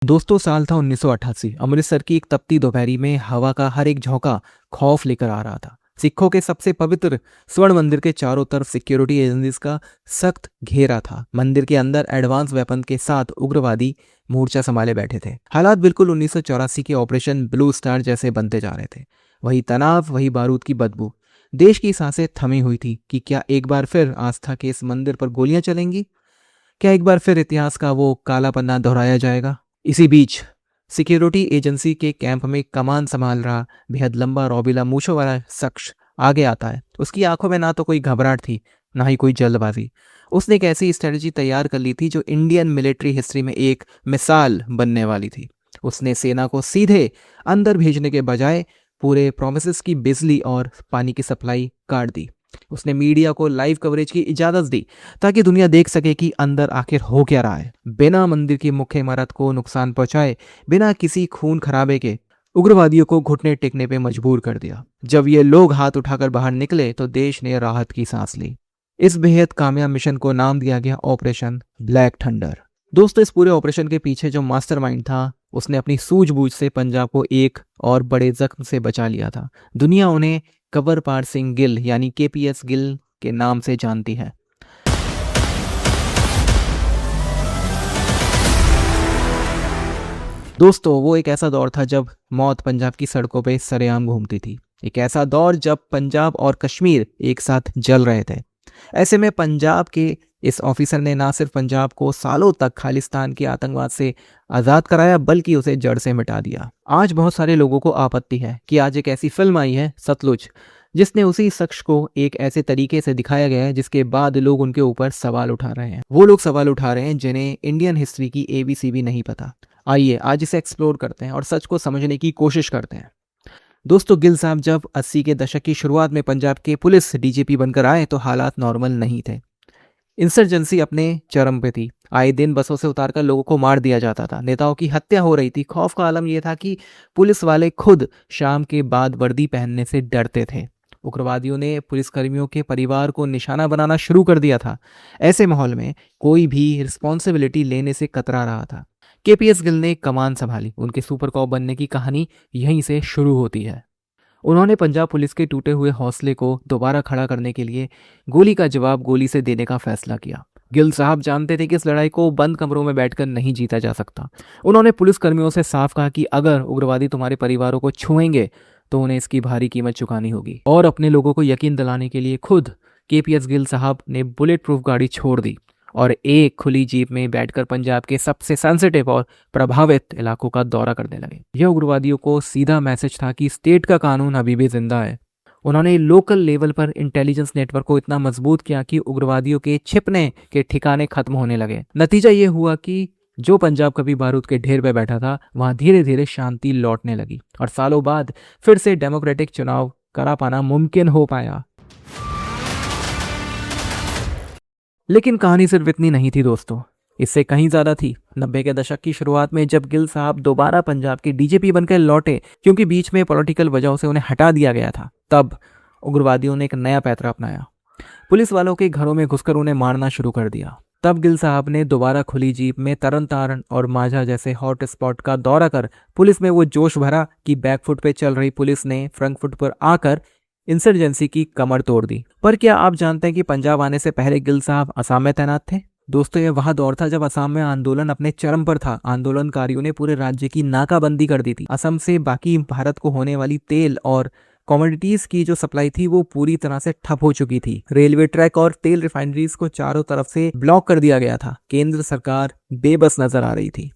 दोस्तों, साल था 1988। अमृतसर की एक तपती दोपहरी में हवा का हर एक झोंका खौफ लेकर आ रहा था। सिखों के सबसे पवित्र स्वर्ण मंदिर के चारों तरफ सिक्योरिटी एजेंसीज का सख्त घेरा था। मंदिर के अंदर एडवांस वेपन के साथ उग्रवादी मोर्चा संभाले बैठे थे। हालात बिल्कुल 1984 के ऑपरेशन ब्लू स्टार जैसे बनते जा रहे थे। वही तनाव, वही बारूद की बदबू। देश की सांसें थमी हुई थी कि क्या एक बार फिर आस्था के इस मंदिर पर गोलियां चलेंगी? क्या एक बार फिर इतिहास का वो काला पन्ना दोहराया जाएगा? इसी बीच सिक्योरिटी एजेंसी के कैंप में कमान संभाल रहा बेहद लंबा रौबीला मूछों वाला शख्स आगे आता है। उसकी आंखों में ना तो कोई घबराहट थी, ना ही कोई जल्दबाजी। उसने एक ऐसी स्ट्रेटजी तैयार कर ली थी जो इंडियन मिलिट्री हिस्ट्री में एक मिसाल बनने वाली थी। उसने सेना को सीधे अंदर भेजने के बजाय पूरे प्रोमिसेस की बिजली और पानी की सप्लाई काट दी। उसने मीडिया को लाइव कवरेज की इजाजत दी ताकि दुनिया देख सके कि अंदर आखिर हो क्या रहा है। बिना मंदिर की मुख्य इमारत को नुकसान पहुंचाए, बिना किसी खून खराबे के उग्रवादियों को घुटने टेकने पे मजबूर कर दिया। जब ये लोग हाथ उठाकर बाहर निकले तो देश ने राहत की सांस ली। इस बेहद कामयाब मिशन को नाम दिया गया ऑपरेशन ब्लैक थंडर। दोस्तों, इस पूरे ऑपरेशन के पीछे जो मास्टरमाइंड था, उसने अपनी सूझबूझ से पंजाब को एक और बड़े जख्म से बचा लिया था। दुनिया उन्हें कंवरपाल सिंह गिल यानी केपीएस गिल के नाम से जानती है। दोस्तों, वो एक ऐसा दौर था जब मौत पंजाब की सड़कों पे सरेआम घूमती थी। एक ऐसा दौर जब पंजाब और कश्मीर एक साथ जल रहे थे। ऐसे में पंजाब के इस ऑफिसर ने ना सिर्फ पंजाब को सालों तक खालिस्तान के आतंकवाद से आज़ाद कराया, बल्कि उसे जड़ से मिटा दिया। आज बहुत सारे लोगों को आपत्ति है कि आज एक ऐसी फिल्म आई है सतलुज, जिसने उसी शख्स को एक ऐसे तरीके से दिखाया गया है जिसके बाद लोग उनके ऊपर सवाल उठा रहे हैं। वो लोग सवाल उठा रहे हैं जिन्हें इंडियन हिस्ट्री की एबीसी भी नहीं पता। आइए आज इसे एक्सप्लोर करते हैं और सच को समझने की कोशिश करते हैं। दोस्तों, गिल साहब जब 80 के दशक की शुरुआत में पंजाब के पुलिस डीजीपी बनकर आए तो हालात नॉर्मल नहीं थे। इंसर्जेंसी अपने चरम पे थी। आए दिन बसों से उतारकर लोगों को मार दिया जाता था। नेताओं की हत्या हो रही थी। खौफ का आलम यह था कि पुलिस वाले खुद शाम के बाद वर्दी पहनने से डरते थे। उग्रवादियों ने पुलिसकर्मियों के परिवार को निशाना बनाना शुरू कर दिया था। ऐसे माहौल में कोई भी रिस्पॉन्सिबिलिटी लेने से कतरा रहा था। केपीएस गिल ने कमान संभाली। उनके सुपर कॉप बनने की कहानी यहीं से शुरू होती है। उन्होंने पंजाब पुलिस के टूटे हुए हौसले को दोबारा खड़ा करने के लिए गोली का जवाब गोली से देने का फैसला किया। गिल साहब जानते थे कि इस लड़ाई को बंद कमरों में बैठकर नहीं जीता जा सकता। उन्होंने पुलिसकर्मियों से साफ कहा कि अगर उग्रवादी तुम्हारे परिवारों को छुएंगे तो उन्हें इसकी भारी कीमत चुकानी होगी। और अपने लोगों को यकीन दिलाने के लिए खुद केपीएस गिल साहब ने बुलेट प्रूफ गाड़ी छोड़ दी और एक खुली जीप में बैठकर पंजाब के सबसे सेंसिटिव और प्रभावित इलाकों का दौरा करने लगे। यह उग्रवादियों को सीधा मैसेज था कि स्टेट का कानून अभी भी जिंदा है। उन्होंने लोकल लेवल पर इंटेलिजेंस नेटवर्क को इतना मजबूत किया कि उग्रवादियों के छिपने के ठिकाने खत्म होने लगे। नतीजा ये हुआ कि जो पंजाब कभी बारूद के ढेर पे बैठा था, वहां धीरे धीरे शांति लौटने लगी और सालों बाद फिर से डेमोक्रेटिक चुनाव करा पाना मुमकिन हो पाया। लेकिन कहानी सिर्फ इतनी नहीं थी दोस्तों, इससे कहीं ज्यादा थी। 90 के दशक की शुरुआत में जब गिल साहब दोबारा पंजाब के डीजीपी बनकर लौटे, क्योंकि बीच में पॉलिटिकल वजहों से उन्हें हटा दिया गया था, तब उग्रवादियों ने एक नया पैंतरा अपनाया। पुलिस वालों के घरों में घुसकर उन्हें मारना शुरू कर दिया। तब गिल साहब ने दोबारा खुली जीप में तरन तारण और माझा जैसे हॉट स्पॉट का दौरा कर पुलिस में वो जोश भरा कि बैकफुट पे चल रही पुलिस ने फ्रंट फुट पर आकर इंसर्जेंसी की कमर तोड़ दी। पर क्या आप जानते हैं कि पंजाब आने से पहले गिल साहब असम में तैनात थे? दोस्तों, यह वह दौर था जब असम में आंदोलन अपने चरम पर था। आंदोलनकारियों ने पूरे राज्य की नाकाबंदी कर दी थी। असम से बाकी भारत को होने वाली तेल और कमोडिटीज की जो सप्लाई थी वो पूरी तरह से ठप हो चुकी थी। रेलवे ट्रैक और तेल रिफाइनरीज को चारों तरफ से ब्लॉक कर दिया गया था। केंद्र सरकार बेबस नजर आ रही थी।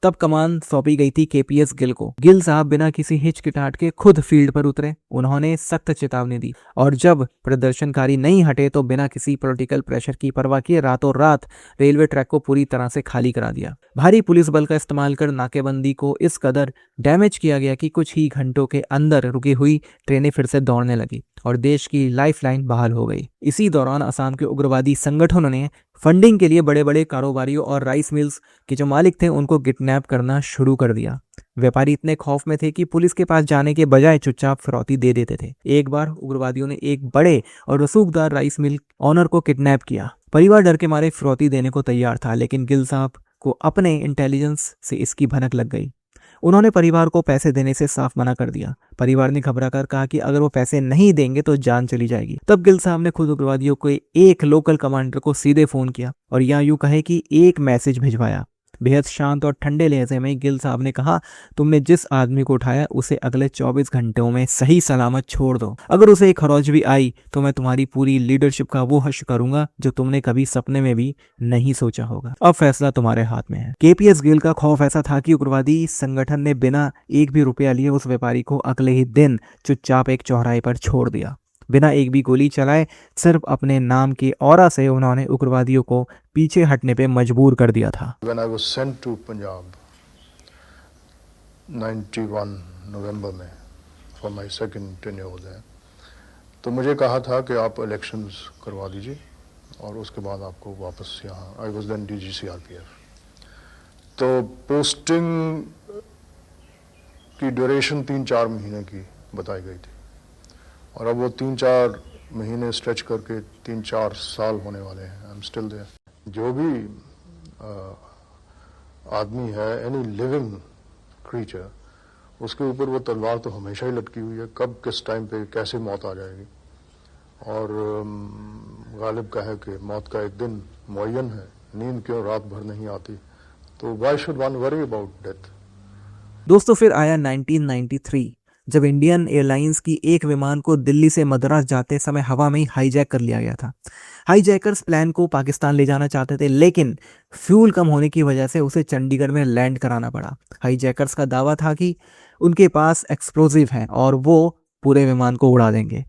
तब कमान सौंपी गई थी केपीएस गिल को। गिल साहब बिना किसी हिचकिचाहट के खुद फील्ड पर उतरे। उन्होंने सख्त चेतावनी दी और जब प्रदर्शनकारी नहीं हटे तो बिना किसी पॉलिटिकल प्रेशर की परवाह किए रातों रात रेलवे ट्रैक को पूरी तरह से खाली करा दिया। भारी पुलिस बल का इस्तेमाल कर नाकेबंदी को इस कदर डैमेज किया गया कि कुछ ही घंटों के अंदर रुकी हुई ट्रेनें फिर से दौड़ने लगी और देश की लाइफलाइन बहाल हो गई। इसी दौरान असम के उग्रवादी संगठनों ने फंडिंग के लिए बड़े बड़े कारोबारियों और राइस मिल्स के जो मालिक थे उनको किडनैप करना शुरू कर दिया। व्यापारी इतने खौफ में थे कि पुलिस के पास जाने के बजाय चुपचाप फिरौती दे देते थे। एक बार उग्रवादियों ने एक बड़े और रसूखदार राइस मिल ऑनर को किडनैप किया। परिवार डर के मारे फिरौती देने को तैयार था, लेकिन गिल साहब को अपने इंटेलिजेंस से इसकी भनक लग गई। उन्होंने परिवार को पैसे देने से साफ मना कर दिया। परिवार ने घबराकर कहा कि अगर वो पैसे नहीं देंगे तो जान चली जाएगी। तब गिल साहब ने खुद उग्रवादियों को एक लोकल कमांडर को सीधे फोन किया और या यूं कहे कि एक मैसेज भिजवाया। बेहद शांत और ठंडे लहजे में गिल साहब ने कहा, तुमने जिस आदमी को उठाया उसे अगले 24 घंटों में सही सलामत छोड़ दो। अगर उसे एक खरोच भी आई तो मैं तुम्हारी पूरी लीडरशिप का वो हश्र करूंगा जो तुमने कभी सपने में भी नहीं सोचा होगा। अब फैसला तुम्हारे हाथ में है। केपीएस गिल का खौफ ऐसा था कि उग्रवादी संगठन ने बिना एक भी रुपया लिए उस व्यापारी को अगले ही दिन चुपचाप एक चौराहे पर छोड़ दिया। बिना एक भी गोली चलाए सिर्फ अपने नाम के ऑरा से उन्होंने उग्रवादियों को पीछे हटने पे मजबूर कर दिया था। When I was sent to Punjab 91 नवंबर में for my second tenure there, तो मुझे कहा था कि आप इलेक्शंस करवा दीजिए और उसके बाद आपको वापस यहाँ, I was then DG CRPF, तो पोस्टिंग की ड्यूरेशन 3-4 महीने की बताई गई थी और अब वो 3-4 महीने स्ट्रेच करके 3-4 साल होने वाले हैं। I am still there. जो भी आदमी है, एनी लिविंग क्रीचर, उसके ऊपर वो तलवार तो हमेशा ही लटकी हुई है, कब किस टाइम पे कैसे मौत आ जाएगी। और गालिब का है कि मौत का एक दिन मुअय्यन है, नींद क्यों रात भर नहीं आती, तो why should one worry about death. दोस्तों फिर आया 1993 जब इंडियन एयरलाइंस की एक विमान को दिल्ली से मद्रास जाते समय हवा में ही हाईजैक कर लिया गया था। हाईजैकर्स प्लान को पाकिस्तान ले जाना चाहते थे, लेकिन फ्यूल कम होने की वजह से उसे चंडीगढ़ में लैंड कराना पड़ा। हाईजैकर्स का दावा था कि उनके पास एक्सप्लोजिव है और वो पूरे विमान को उड़ा देंगे।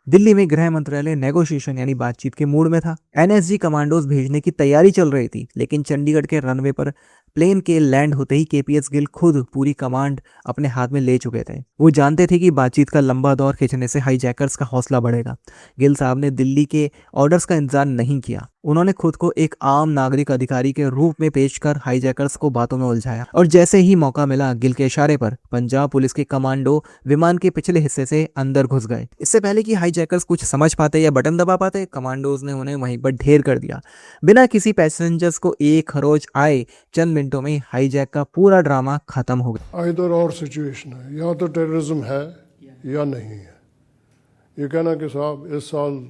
दिल्ली में गृह मंत्रालय नेगोशिएशन यानी बातचीत के मूड में था। एनएसजी कमांडोज भेजने की तैयारी चल रही थी, लेकिन चंडीगढ़ के रनवे पर प्लेन के लैंड होते ही केपीएस गिल खुद पूरी कमांड अपने हाथ में ले चुके थे। वो जानते थे कि बातचीत का लंबा दौर खींचने से हाईजैकर्स का हौसला बढ़ेगा। गिल साहब ने दिल्ली के ऑर्डर्स का इंतजार नहीं किया। उन्होंने खुद को एक आम नागरिक अधिकारी के रूप में पेश कर हाईजैकर्स को बातों में उलझाया और जैसे ही मौका मिला गिल के इशारे पर पंजाब पुलिस के कमांडो विमान के पिछले हिस्से से अंदर घुस गए। इससे पहले कि हाईजैकर्स कुछ समझ पाते या बटन दबा पाते, कमांडोज ने उन्हें वहीं पर ढेर कर दिया। बिना किसी पैसेंजर्स को एक खरोच आए चंद मिनटों में हाईजैक का पूरा ड्रामा खत्म हो गया। आइदर और सिचुएशन है, या तो टेररिज्म है या नहीं है। ये कहना कि साहब इस साल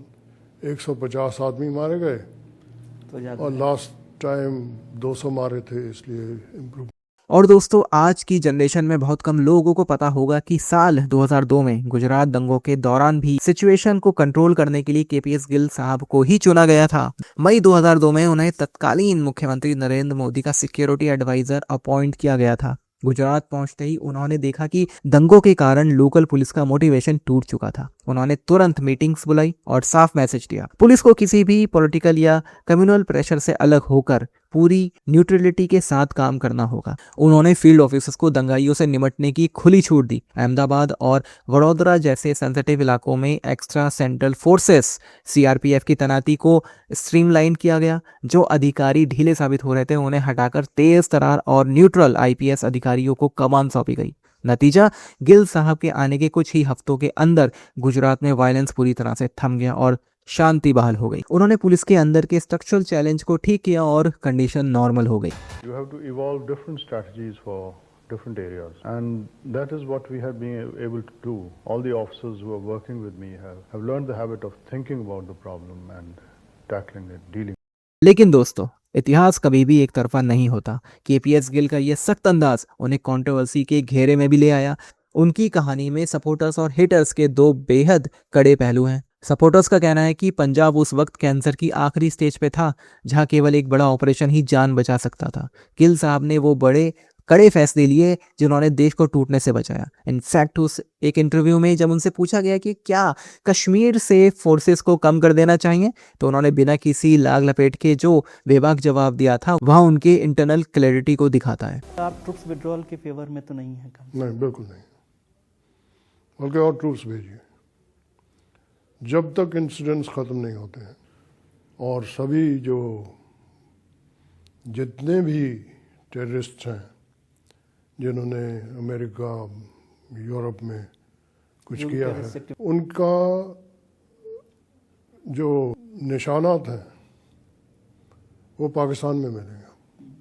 150 आदमी मारे गए और लास्ट टाइम 200 मारे थे, इसलिए इम्प्रूव। और दोस्तों आज की जनरेशन में बहुत कम लोगों को पता होगा कि साल 2002 में गुजरात दंगों के दौरान भी सिचुएशन को कंट्रोल करने के लिए केपीएस गिल साहब को ही चुना गया था। मई 2002 में उन्हें तत्कालीन मुख्यमंत्री नरेंद्र मोदी का सिक्योरिटी एडवाइजर अपॉइंट किया गया था। गुजरात पहुंचते ही उन्होंने देखा कि दंगों के कारण लोकल पुलिस का मोटिवेशन टूट चुका था। उन्होंने तुरंत मीटिंग्स बुलाई और साफ मैसेज दिया, पुलिस को किसी भी पॉलिटिकल या कम्युनल प्रेशर से अलग होकर पूरी न्यूट्रलिटी के साथ काम करना होगा। उन्होंने फील्ड ऑफिसर्स को दंगाइयों से निपटने की खुली छूट दी। अहमदाबाद और वडोदरा जैसे सेंसिटिव इलाकों में एक्स्ट्रा सेंट्रल फोर्सेस सीआरपीएफ की तैनाती को स्ट्रीमलाइन किया गया। जो अधिकारी ढीले साबित हो रहे थे उन्हें हटाकर तेज तरार और न्यूट्रल आईपीएस अधिकारियों को कमान सौंपी गई। नतीजा, गिल साहब के आने के कुछ ही हफ्तों के अंदर गुजरात में वायलेंस पूरी तरह से थम गया और शांति बहाल हो गई। उन्होंने पुलिस के अंदर के स्ट्रक्चरल चैलेंज को ठीक किया और कंडीशन नॉर्मल हो गई। You have to evolve different strategies for different areas, and that is what we have been able to do. All the officers who are working with me have learned the habit of thinking about the problem and tackling it, dealing. लेकिन दोस्तों इतिहास कभी भी एक तरफा नहीं होता। KPS Gill का यह सख्त अंदाज उन्हें कंट्रोवर्सी के घेरे में भी ले आया। उनकी कहानी में सपोर्टर्स और हिटर्स के दो बेहद कड़े पहलू हैं। सपोर्टर्स का कहना है कि पंजाब उस वक्त कैंसर की आखिरी स्टेज पे था जहां केवल एक बड़ा ऑपरेशन ही जान बचा सकता था। गिल साहब ने वो बड़े कड़े फैसले लिए जिन्होंने देश को टूटने से बचाया। इनफैक्ट उस एक इंटरव्यू में जब उनसे पूछा गया कि क्या कश्मीर से फोर्सेस को कम कर देना चाहिए, तो उन्होंने बिना किसी लाग लपेट के जो बेबाक जवाब दिया था वह उनके इंटरनल क्लैरिटी को दिखाता है। आप ट्रूप्स विड्रॉल के फेवर में तो नहीं है? नहीं, बिल्कुल नहीं, बल्कि और ट्रूप्स भेजिए जब तक इंसिडेंट्स ख़त्म नहीं होते हैं। और सभी जो जितने भी टेररिस्ट हैं जिन्होंने अमेरिका यूरोप में कुछ किया है, उनका जो निशानात हैं वो पाकिस्तान में मिलेगा।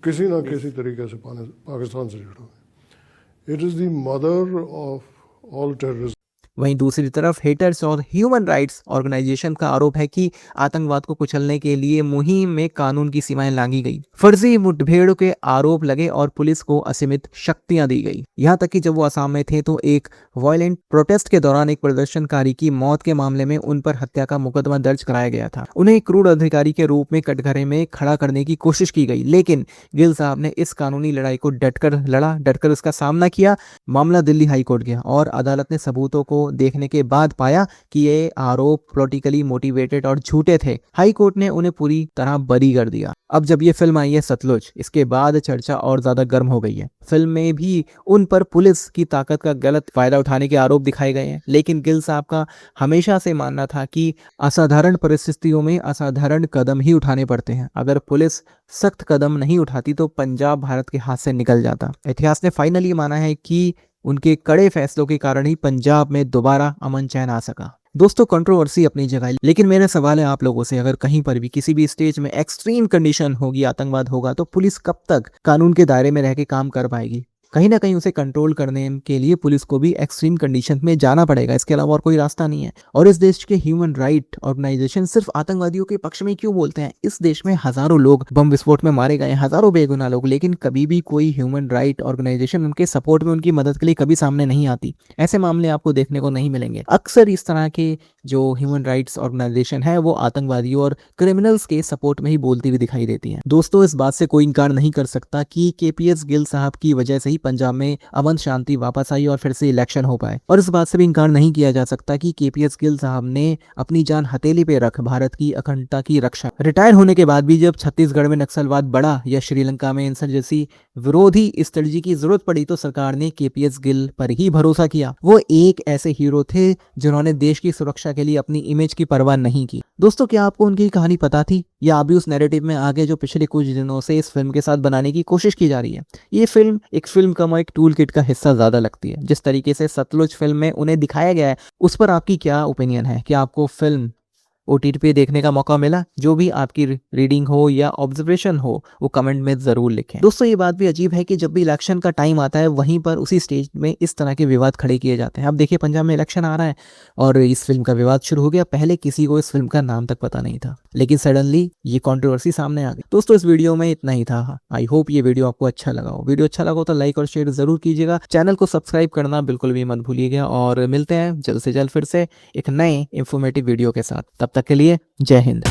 किसी ना किसी तरीके से पाकिस्तान से जुड़े हुए। It is the mother of all terrorism. वहीं दूसरी तरफ हेटर्स और ह्यूमन राइट्स ऑर्गेनाइजेशन का आरोप है कि आतंकवाद को कुचलने के लिए मुहिम में कानून की सीमाएं लांघी गई, फर्जी मुठभेड़ों के आरोप लगे और पुलिस को असीमित शक्तियां दी गई। यहां तक कि जब वो असम में थे तो एक वायलेंट प्रोटेस्ट के दौरान एक प्रदर्शनकारी की मौत के मामले में उन पर हत्या का मुकदमा दर्ज कराया गया था। उन्हें एक क्रूर अधिकारी के रूप में कटघरे में खड़ा करने की कोशिश की गई, लेकिन गिल साहब ने इस कानूनी लड़ाई को डटकर उसका सामना किया। मामला दिल्ली हाई कोर्ट गया और अदालत ने सबूतों को देखने के बाद पाया कि ये आरोप पॉलिटिकली मोटिवेटेड और झूठे थे। हाई कोर्ट ने उन्हें पूरी तरह बरी कर दिया। अब जब ये फिल्म आई है सतलुज, इसके बाद चर्चा और ज्यादा गर्म हो गई है। फिल्म में भी उन पर पुलिस की ताकत का गलत फायदा उठाने के आरोप दिखाए गए हैं, लेकिन गिल साहब का हमेशा से मानना था कि असाधारण परिस्थितियों में असाधारण कदम ही उठाने पड़ते हैं। अगर पुलिस सख्त कदम नहीं उठाती तो पंजाब भारत के हाथ से निकल जाता। इतिहास ने फाइनली माना है कि उनके कड़े फैसलों के कारण ही पंजाब में दोबारा अमन चैन आ सका। दोस्तों, कंट्रोवर्सी अपनी जगह है, लेकिन मेरा सवाल है आप लोगों से, अगर कहीं पर भी किसी भी स्टेज में एक्सट्रीम कंडीशन होगी, आतंकवाद होगा, तो पुलिस कब तक कानून के दायरे में रह के काम कर पाएगी? कहीं ना कहीं उसे कंट्रोल करने के लिए पुलिस को भी एक्सट्रीम कंडीशन में जाना पड़ेगा, इसके अलावा और कोई रास्ता नहीं है। और इस देश के ह्यूमन राइट ऑर्गेनाइजेशन सिर्फ आतंकवादियों के पक्ष में क्यों बोलते हैं? इस देश में हजारों लोग बम विस्फोट में मारे गए, हजारों बेगुनाह लोग, लेकिन कभी भी कोई ह्यूमन राइट ऑर्गेनाइजेशन उनके सपोर्ट में, उनकी मदद के लिए कभी सामने नहीं आती। ऐसे मामले आपको देखने को नहीं मिलेंगे। अक्सर इस तरह के जो ह्यूमन राइट्स ऑर्गेनाइजेशन है वो आतंकवादियों और क्रिमिनल्स के सपोर्ट में ही बोलती हुई दिखाई देती हैं। दोस्तों, इस बात से कोई इनकार नहीं कर सकता कि केपीएस गिल साहब की वजह से ही पंजाब में अमन शांति वापस आई और फिर से इलेक्शन हो पाए। और इस बात से भी इनकार नहीं किया जा सकता कि केपीएस गिल साहब ने अपनी जान हथेली पे रख भारत की अखंडता की रक्षा। रिटायर होने के बाद भी जब छत्तीसगढ़ में नक्सलवाद बढ़ा या श्रीलंका में इंसर्जेंसी विरोधी स्ट्रेटजी की जरूरत पड़ी तो सरकार ने केपीएस गिल पर ही भरोसा किया। वो एक ऐसे हीरो थे जिन्होंने देश की सुरक्षा के लिए अपनी इमेज की परवाह नहीं की। दोस्तों, क्या आपको उनकी कहानी पता थी या अभी उस नैरेटिव में आगे जो पिछले कुछ दिनों से इस फिल्म के साथ बनाने की कोशिश की जा रही है? ये फिल्म एक फिल्म का एक टूल किट का हिस्सा ज्यादा लगती है। जिस तरीके से सतलुज फिल्म में उन्हें दिखाया गया है उस पर आपकी क्या ओपिनियन है? क्या आपको फिल्म OTT पे देखने का मौका मिला? जो भी आपकी रीडिंग हो या ऑब्जर्वेशन हो वो कमेंट में जरूर लिखें। दोस्तों, ये बात भी अजीब है कि जब भी इलेक्शन का टाइम आता है वहीं पर उसी स्टेज में इस तरह के विवाद खड़े किए जाते हैं। अब देखिए, पंजाब में इलेक्शन आ रहा है और इस फिल्म का विवाद शुरू हो गया। पहले किसी को इस फिल्म का नाम तक पता नहीं था, लेकिन सडनली ये कंट्रोवर्सी सामने आ गई। दोस्तों, इस वीडियो में इतना ही था। आई होप ये वीडियो आपको अच्छा लगा हो। वीडियो अच्छा लगा हो तो लाइक और शेयर जरूर कीजिएगा। चैनल को सब्सक्राइब करना बिल्कुल भी मत भूलिएगा और मिलते हैं जल्द से जल्द फिर से एक नए इंफॉर्मेटिव वीडियो के साथ। तब तक के लिए जय हिंद।